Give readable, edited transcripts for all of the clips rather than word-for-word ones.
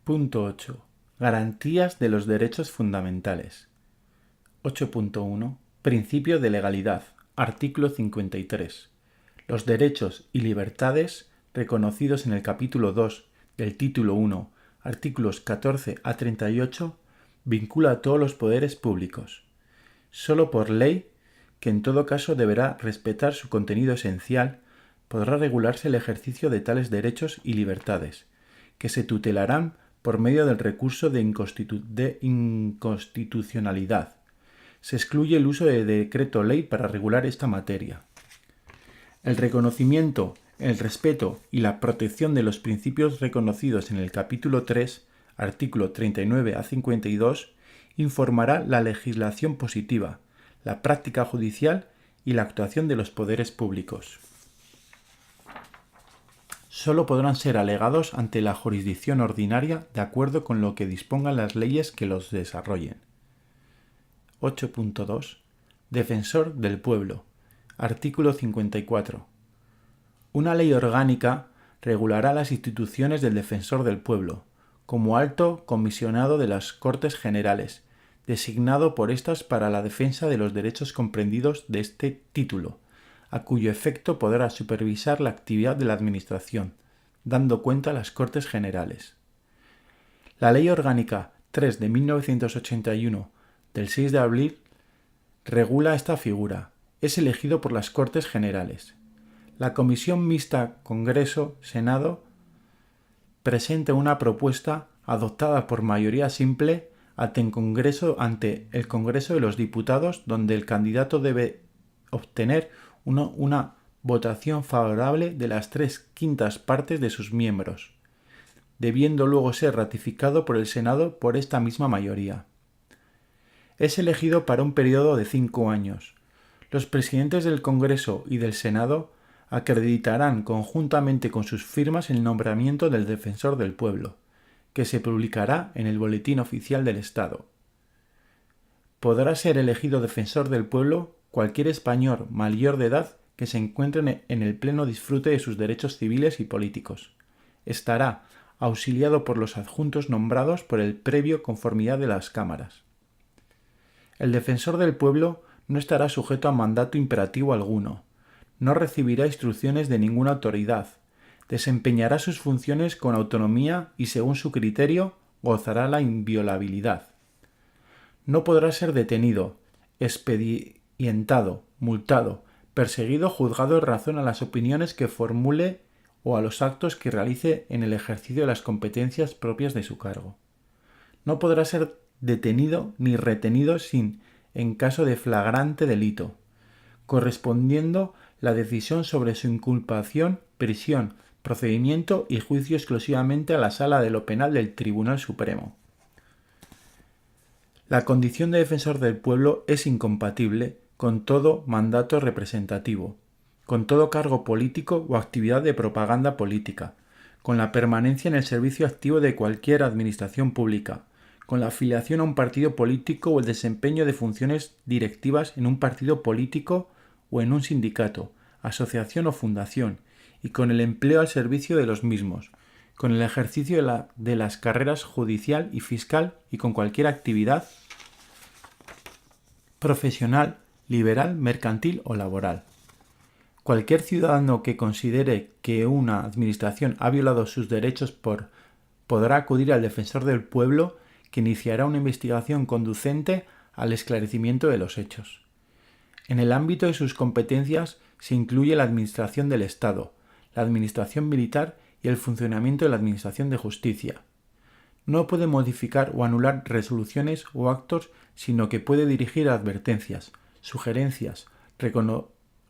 Punto 8. Garantías de los derechos fundamentales. 8.1. Principio de legalidad. Artículo 53. Los derechos y libertades reconocidos en el capítulo 2 del título 1, artículos 14 a 38, vincula a todos los poderes públicos. Solo por ley, que en todo caso deberá respetar su contenido esencial, podrá regularse el ejercicio de tales derechos y libertades, que se tutelarán por medio del recurso de inconstitucionalidad. Se excluye el uso de decreto-ley para regular esta materia. El reconocimiento, el respeto y la protección de los principios reconocidos en el capítulo 3, artículo 39 a 52, informará la legislación positiva, la práctica judicial y la actuación de los poderes públicos. Solo podrán ser alegados ante la jurisdicción ordinaria de acuerdo con lo que dispongan las leyes que los desarrollen. 8.2. Defensor del pueblo. Artículo 54. Una ley orgánica regulará las instituciones del Defensor del Pueblo, como alto comisionado de las Cortes Generales, designado por éstas para la defensa de los derechos comprendidos de este título, a cuyo efecto podrá supervisar la actividad de la Administración, dando cuenta a las Cortes Generales. La Ley Orgánica 3 de 1981, del 6 de abril, regula esta figura. Es elegido por las Cortes Generales. La Comisión Mixta Congreso-Senado presenta una propuesta adoptada por mayoría simple ante el Congreso de los Diputados, donde el candidato debe obtener una votación favorable de las 3/5 partes de sus miembros, debiendo luego ser ratificado por el Senado por esta misma mayoría. Es elegido para un periodo de 5 años. Los presidentes del Congreso y del Senado acreditarán conjuntamente con sus firmas el nombramiento del Defensor del Pueblo, que se publicará en el Boletín Oficial del Estado. Podrá ser elegido Defensor del Pueblo cualquier español mayor de edad que se encuentre en el pleno disfrute de sus derechos civiles y políticos. Estará auxiliado por los adjuntos nombrados por el previo conformidad de las cámaras. El Defensor del Pueblo no estará sujeto a mandato imperativo alguno, no recibirá instrucciones de ninguna autoridad, desempeñará sus funciones con autonomía y según su criterio gozará la inviolabilidad. No podrá ser detenido, expedientado, multado, perseguido o juzgado en razón a las opiniones que formule o a los actos que realice en el ejercicio de las competencias propias de su cargo. No podrá ser detenido ni retenido sin en caso de flagrante delito, correspondiendo la decisión sobre su inculpación, prisión, procedimiento y juicio exclusivamente a la Sala de lo Penal del Tribunal Supremo. La condición de defensor del pueblo es incompatible con todo mandato representativo, con todo cargo político o actividad de propaganda política, con la permanencia en el servicio activo de cualquier administración pública, con la afiliación a un partido político o el desempeño de funciones directivas en un partido político o en un sindicato, asociación o fundación, y con el empleo al servicio de los mismos, con el ejercicio de las carreras judicial y fiscal y con cualquier actividad profesional, liberal, mercantil o laboral. Cualquier ciudadano que considere que una administración ha violado sus derechos podrá acudir al Defensor del Pueblo, que iniciará una investigación conducente al esclarecimiento de los hechos. En el ámbito de sus competencias se incluye la administración del Estado, la administración militar y el funcionamiento de la administración de justicia. No puede modificar o anular resoluciones o actos, sino que puede dirigir advertencias, sugerencias,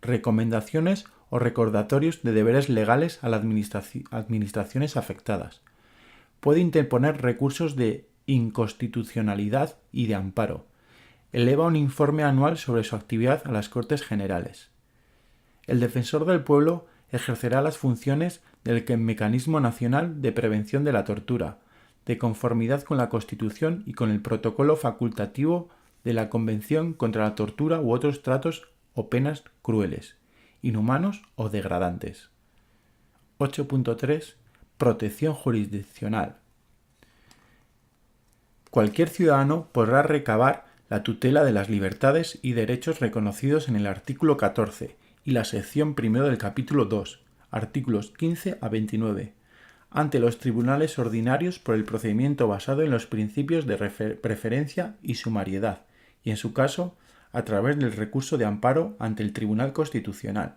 recomendaciones o recordatorios de deberes legales a las administraciones afectadas. Puede interponer recursos de inconstitucionalidad y de amparo. Eleva un informe anual sobre su actividad a las Cortes Generales. El Defensor del Pueblo ejercerá las funciones del Mecanismo Nacional de Prevención de la Tortura, de conformidad con la Constitución y con el protocolo facultativo de la Convención contra la Tortura u otros tratos o penas crueles, inhumanos o degradantes. 8.3. Protección jurisdiccional. cualquier ciudadano podrá recabar la tutela de las libertades y derechos reconocidos en el artículo 14 y la sección primero del capítulo 2, artículos 15 a 29, ante los tribunales ordinarios por el procedimiento basado en los principios de preferencia y sumariedad, y en su caso, a través del recurso de amparo ante el Tribunal Constitucional.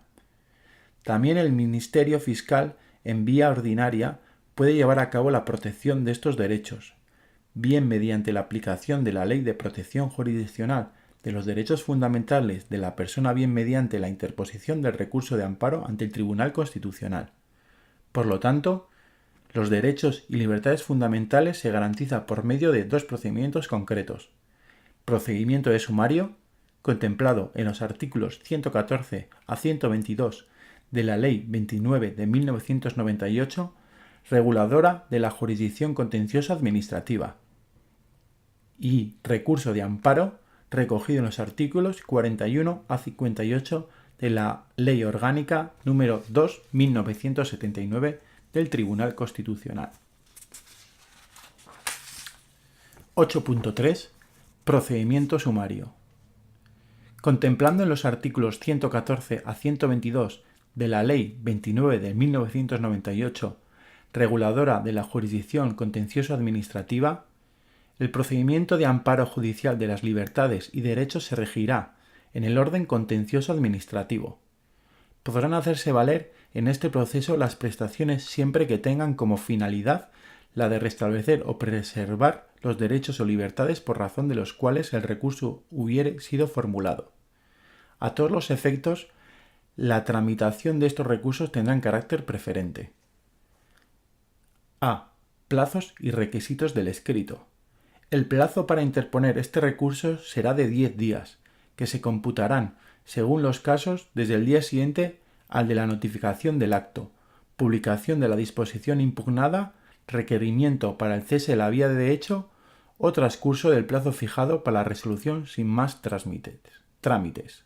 También el Ministerio Fiscal, en vía ordinaria, puede llevar a cabo la protección de estos derechos, bien mediante la aplicación de la Ley de Protección Jurisdiccional de los Derechos Fundamentales de la persona, bien mediante la interposición del recurso de amparo ante el Tribunal Constitucional. Por lo tanto, los derechos y libertades fundamentales se garantizan por medio de dos procedimientos concretos. Procedimiento de sumario, contemplado en los artículos 114 a 122 de la Ley 29 de 1998, reguladora de la jurisdicción contenciosa administrativa, y recurso de amparo, recogido en los artículos 41 a 58 de la Ley Orgánica número 2/1979 del Tribunal Constitucional. 8.3. Procedimiento sumario. Contemplando en los artículos 114 a 122 de la Ley 29 de 1998, reguladora de la jurisdicción contencioso-administrativa, el procedimiento de amparo judicial de las libertades y derechos se regirá en el orden contencioso-administrativo. Podrán hacerse valer en este proceso las prestaciones siempre que tengan como finalidad la de restablecer o preservar los derechos o libertades por razón de los cuales el recurso hubiere sido formulado. A todos los efectos, la tramitación de estos recursos tendrá carácter preferente. A. Plazos y requisitos del escrito. El plazo para interponer este recurso será de 10 días, que se computarán, según los casos, desde el día siguiente al de la notificación del acto, publicación de la disposición impugnada, requerimiento para el cese de la vía de hecho o transcurso del plazo fijado para la resolución sin más trámites.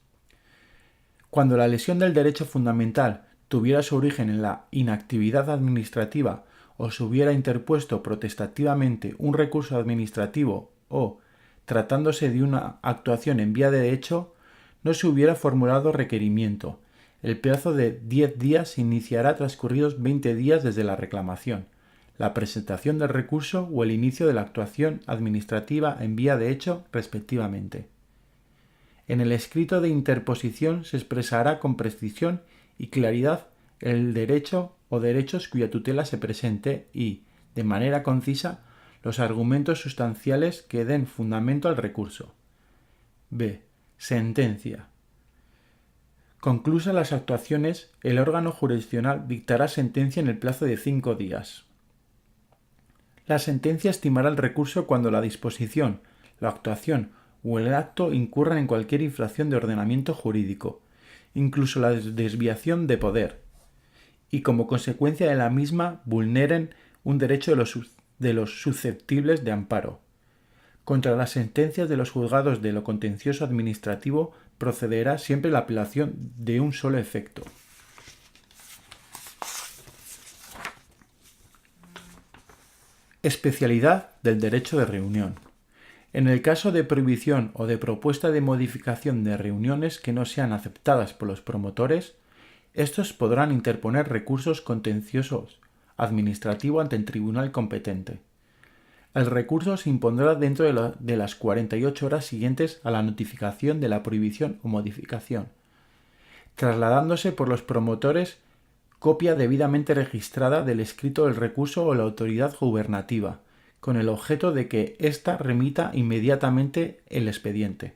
Cuando la lesión del derecho fundamental tuviera su origen en la inactividad administrativa o se hubiera interpuesto protestativamente un recurso administrativo o, tratándose de una actuación en vía de hecho, no se hubiera formulado requerimiento, el plazo de 10 días se iniciará transcurridos 20 días desde la reclamación, la presentación del recurso o el inicio de la actuación administrativa en vía de hecho, respectivamente. En el escrito de interposición se expresará con precisión y claridad el derecho o derechos cuya tutela se presente y, de manera concisa, los argumentos sustanciales que den fundamento al recurso. B. Sentencia. Conclusas las actuaciones, el órgano jurisdiccional dictará sentencia en el plazo de 5 días. La sentencia estimará el recurso cuando la disposición, la actuación o el acto incurran en cualquier infracción de ordenamiento jurídico, incluso la desviación de poder, y como consecuencia de la misma vulneren un derecho de los susceptibles de amparo. Contra las sentencias de los juzgados de lo contencioso administrativo procederá siempre la apelación de un solo efecto. Especialidad del derecho de reunión. En el caso de prohibición o de propuesta de modificación de reuniones que no sean aceptadas por los promotores, estos podrán interponer recursos contenciosos administrativos ante el tribunal competente. El recurso se impondrá dentro de las 48 horas siguientes a la notificación de la prohibición o modificación, trasladándose por los promotores copia debidamente registrada del escrito del recurso o la autoridad gubernativa, con el objeto de que ésta remita inmediatamente el expediente.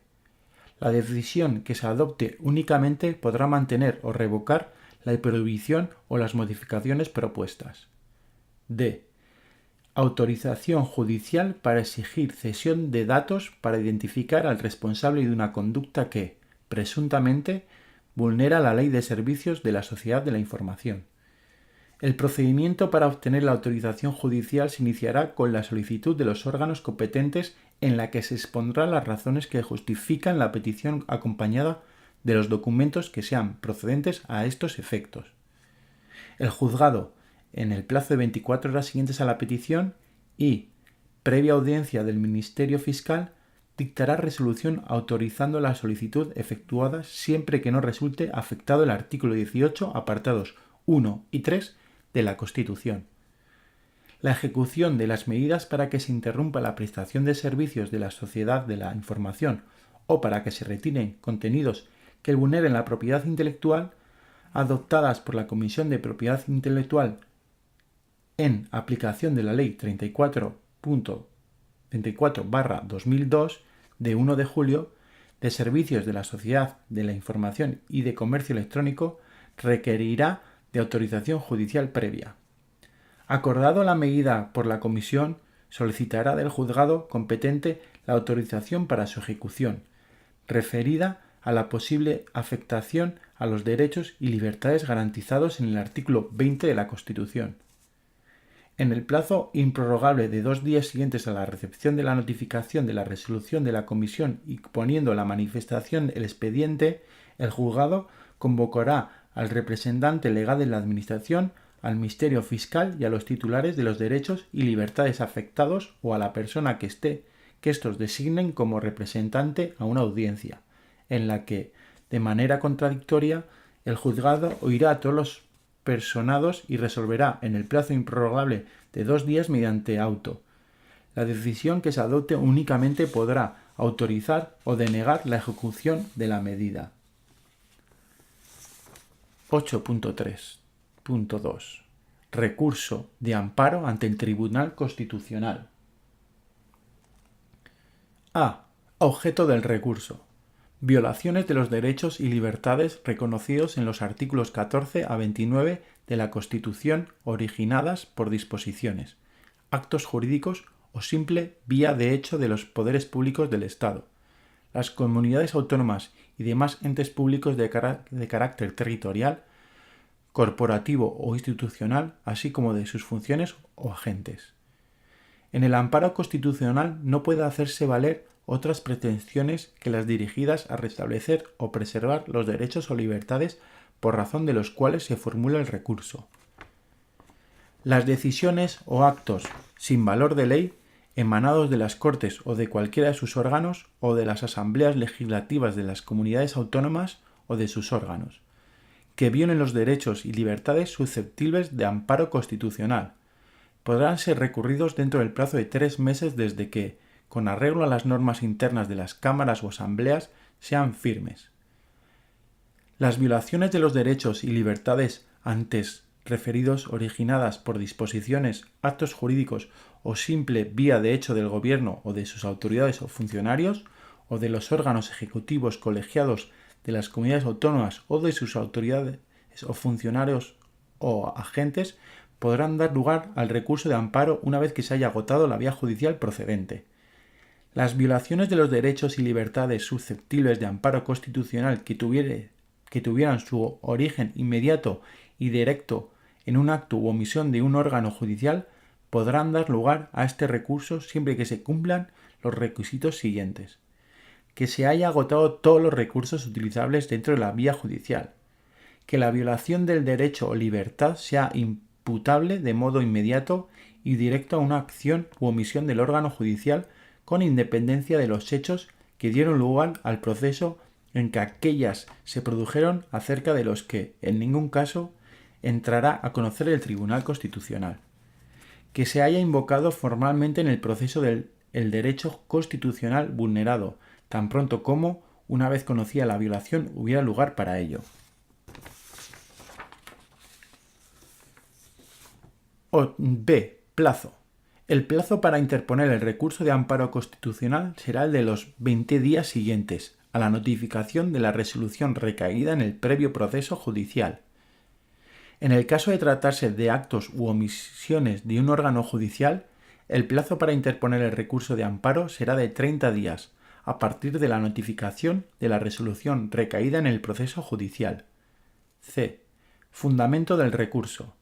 La decisión que se adopte únicamente podrá mantener o revocar la prohibición o las modificaciones propuestas. D. Autorización judicial para exigir cesión de datos para identificar al responsable de una conducta que, presuntamente, vulnera la Ley de Servicios de la Sociedad de la Información. El procedimiento para obtener la autorización judicial se iniciará con la solicitud de los órganos competentes en la que se expondrán las razones que justifican la petición acompañada de los documentos que sean procedentes a estos efectos. El juzgado, en el plazo de 24 horas siguientes a la petición y, previa audiencia del Ministerio Fiscal, dictará resolución autorizando la solicitud efectuada siempre que no resulte afectado el artículo 18, apartados 1 y 3 de la Constitución. La ejecución de las medidas para que se interrumpa la prestación de servicios de la sociedad de la información o para que se retiren contenidos que vulneren la propiedad intelectual, adoptadas por la Comisión de Propiedad Intelectual en aplicación de la Ley 34/2002 de 1 de julio de Servicios de la Sociedad de la Información y de Comercio Electrónico, requerirá de autorización judicial previa. Acordado la medida por la Comisión, solicitará del juzgado competente la autorización para su ejecución, referida a la posible afectación a los derechos y libertades garantizados en el artículo 20 de la Constitución. En el plazo improrrogable de 2 días siguientes a la recepción de la notificación de la resolución de la Comisión y poniendo la manifestación el expediente, el juzgado convocará al representante legal de la Administración, al Ministerio Fiscal y a los titulares de los derechos y libertades afectados o a la persona que estos designen como representante a una audiencia, en la que, de manera contradictoria, el juzgado oirá a todos los personados y resolverá en el plazo improrrogable de 2 días mediante auto. La decisión que se adopte únicamente podrá autorizar o denegar la ejecución de la medida. 8.3.2. Recurso de amparo ante el Tribunal Constitucional. A. Objeto del recurso. Violaciones de los derechos y libertades reconocidos en los artículos 14 a 29 de la Constitución originadas por disposiciones, actos jurídicos o simple vía de hecho de los poderes públicos del Estado, las comunidades autónomas y demás entes públicos de carácter territorial, corporativo o institucional, así como de sus funciones o agentes. En el amparo constitucional no puede hacerse valer otras pretensiones que las dirigidas a restablecer o preservar los derechos o libertades por razón de los cuales se formula el recurso. Las decisiones o actos sin valor de ley emanados de las Cortes o de cualquiera de sus órganos o de las asambleas legislativas de las comunidades autónomas o de sus órganos, que violen los derechos y libertades susceptibles de amparo constitucional, podrán ser recurridos dentro del plazo de 3 meses desde que, con arreglo a las normas internas de las cámaras o asambleas, sean firmes. Las violaciones de los derechos y libertades antes referidos originadas por disposiciones, actos jurídicos o simple vía de hecho del Gobierno o de sus autoridades o funcionarios, o de los órganos ejecutivos colegiados de las comunidades autónomas o de sus autoridades o funcionarios o agentes, podrán dar lugar al recurso de amparo una vez que se haya agotado la vía judicial procedente. Las violaciones de los derechos y libertades susceptibles de amparo constitucional que tuvieran su origen inmediato y directo en un acto u omisión de un órgano judicial podrán dar lugar a este recurso siempre que se cumplan los requisitos siguientes: que se haya agotado todos los recursos utilizables dentro de la vía judicial, que la violación del derecho o libertad sea imputable de modo inmediato y directo a una acción u omisión del órgano judicial con independencia de los hechos que dieron lugar al proceso en que aquellas se produjeron, acerca de los que, en ningún caso, entrará a conocer el Tribunal Constitucional. Que se haya invocado formalmente en el proceso el derecho constitucional vulnerado, tan pronto como, una vez conocida la violación, hubiera lugar para ello. B. Plazo. El plazo para interponer el recurso de amparo constitucional será el de los 20 días siguientes a la notificación de la resolución recaída en el previo proceso judicial. En el caso de tratarse de actos u omisiones de un órgano judicial, el plazo para interponer el recurso de amparo será de 30 días, a partir de la notificación de la resolución recaída en el proceso judicial. C. Fundamento del recurso.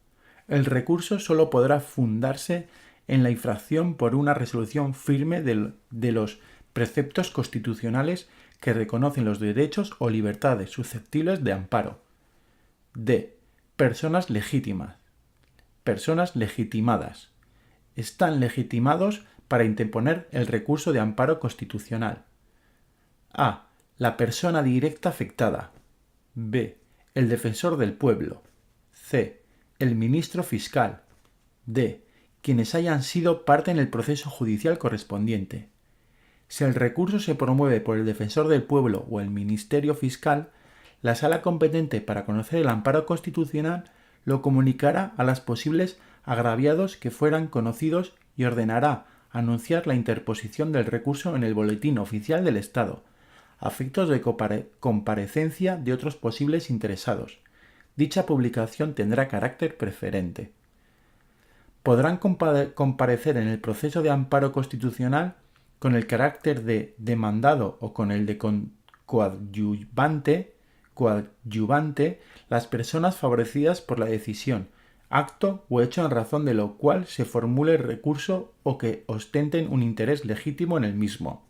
El recurso solo podrá fundarse en la infracción por una resolución firme de los preceptos constitucionales que reconocen los derechos o libertades susceptibles de amparo. D. Personas legítimas. Personas legitimadas. Están legitimados para interponer el recurso de amparo constitucional. A. La persona directa afectada. B. El defensor del pueblo. C. El ministro fiscal. D. Quienes hayan sido parte en el proceso judicial correspondiente. Si el recurso se promueve por el defensor del pueblo o el ministerio fiscal, la sala competente para conocer el amparo constitucional lo comunicará a los posibles agraviados que fueran conocidos y ordenará anunciar la interposición del recurso en el Boletín Oficial del Estado, a efectos de comparecencia de otros posibles interesados. Dicha publicación tendrá carácter preferente. Podrán comparecer en el proceso de amparo constitucional con el carácter de demandado o con el de coadyuvante las personas favorecidas por la decisión, acto o hecho en razón de lo cual se formule el recurso o que ostenten un interés legítimo en el mismo.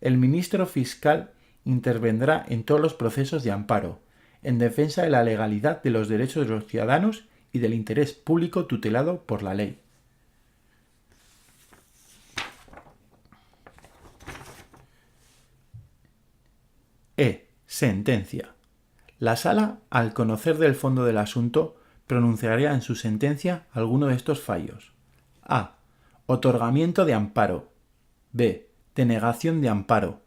El ministro fiscal intervendrá en todos los procesos de amparo, en defensa de la legalidad de los derechos de los ciudadanos y del interés público tutelado por la ley. Sentencia. La sala, al conocer del fondo del asunto, pronunciaría en su sentencia alguno de estos fallos. A. Otorgamiento de amparo. B. Denegación de amparo.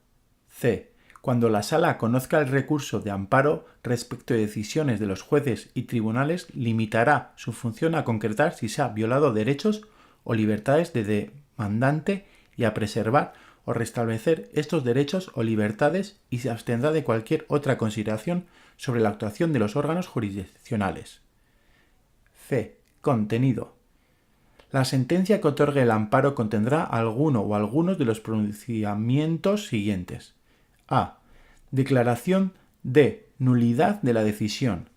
C. Cuando la sala conozca el recurso de amparo respecto de decisiones de los jueces y tribunales, limitará su función a concretar si se ha violado derechos o libertades de demandante y a preservar o restablecer estos derechos o libertades y se abstendrá de cualquier otra consideración sobre la actuación de los órganos jurisdiccionales. C. Contenido. La sentencia que otorgue el amparo contendrá alguno o algunos de los pronunciamientos siguientes. A. Declaración de nulidad de la decisión,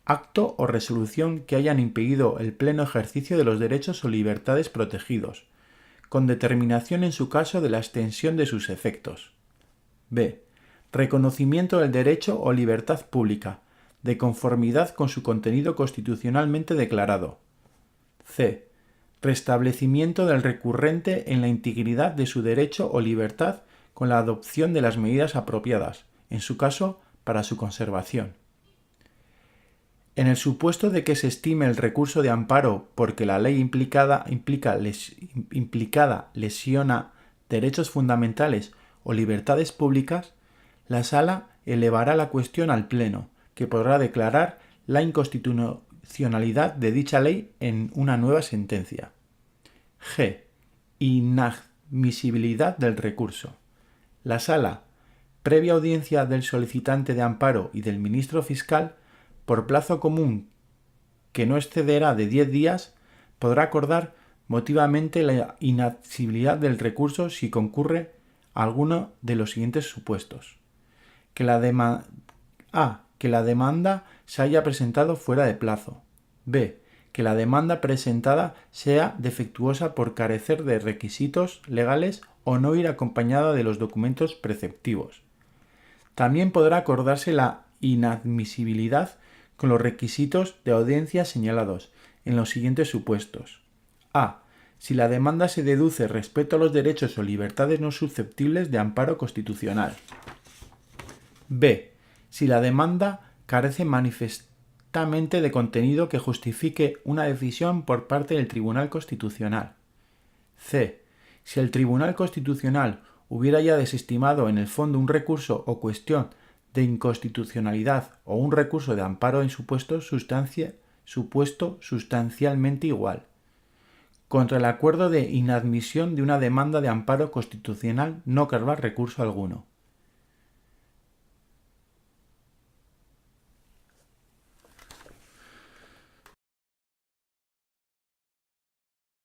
acto o resolución que hayan impedido el pleno ejercicio de los derechos o libertades protegidos, con determinación en su caso de la extensión de sus efectos. B. Reconocimiento del derecho o libertad pública, de conformidad con su contenido constitucionalmente declarado. C. Restablecimiento del recurrente en la integridad de su derecho o libertad con la adopción de las medidas apropiadas, en su caso, para su conservación. En el supuesto de que se estime el recurso de amparo porque la ley implicada lesiona derechos fundamentales o libertades públicas, la Sala elevará la cuestión al Pleno, que podrá declarar la inconstitucionalidad de dicha ley en una nueva sentencia. G. Inadmisibilidad del recurso. La Sala, previa audiencia del solicitante de amparo y del ministro fiscal, por plazo común que no excederá de 10 días, podrá acordar motivamente la inadmisibilidad del recurso si concurre alguno de los siguientes supuestos. Que la demanda se haya presentado fuera de plazo. B. Que la demanda presentada sea defectuosa por carecer de requisitos legales o no ir acompañada de los documentos preceptivos. También podrá acordarse la inadmisibilidad con los requisitos de audiencia señalados en los siguientes supuestos. A. Si la demanda se deduce respecto a los derechos o libertades no susceptibles de amparo constitucional. B. Si la demanda carece manifestamente de contenido que justifique una decisión por parte del Tribunal Constitucional. C. Si el Tribunal Constitucional hubiera ya desestimado en el fondo un recurso o cuestión de inconstitucionalidad o un recurso de amparo en supuesto sustancialmente igual, contra el acuerdo de inadmisión de una demanda de amparo constitucional no caerá recurso alguno.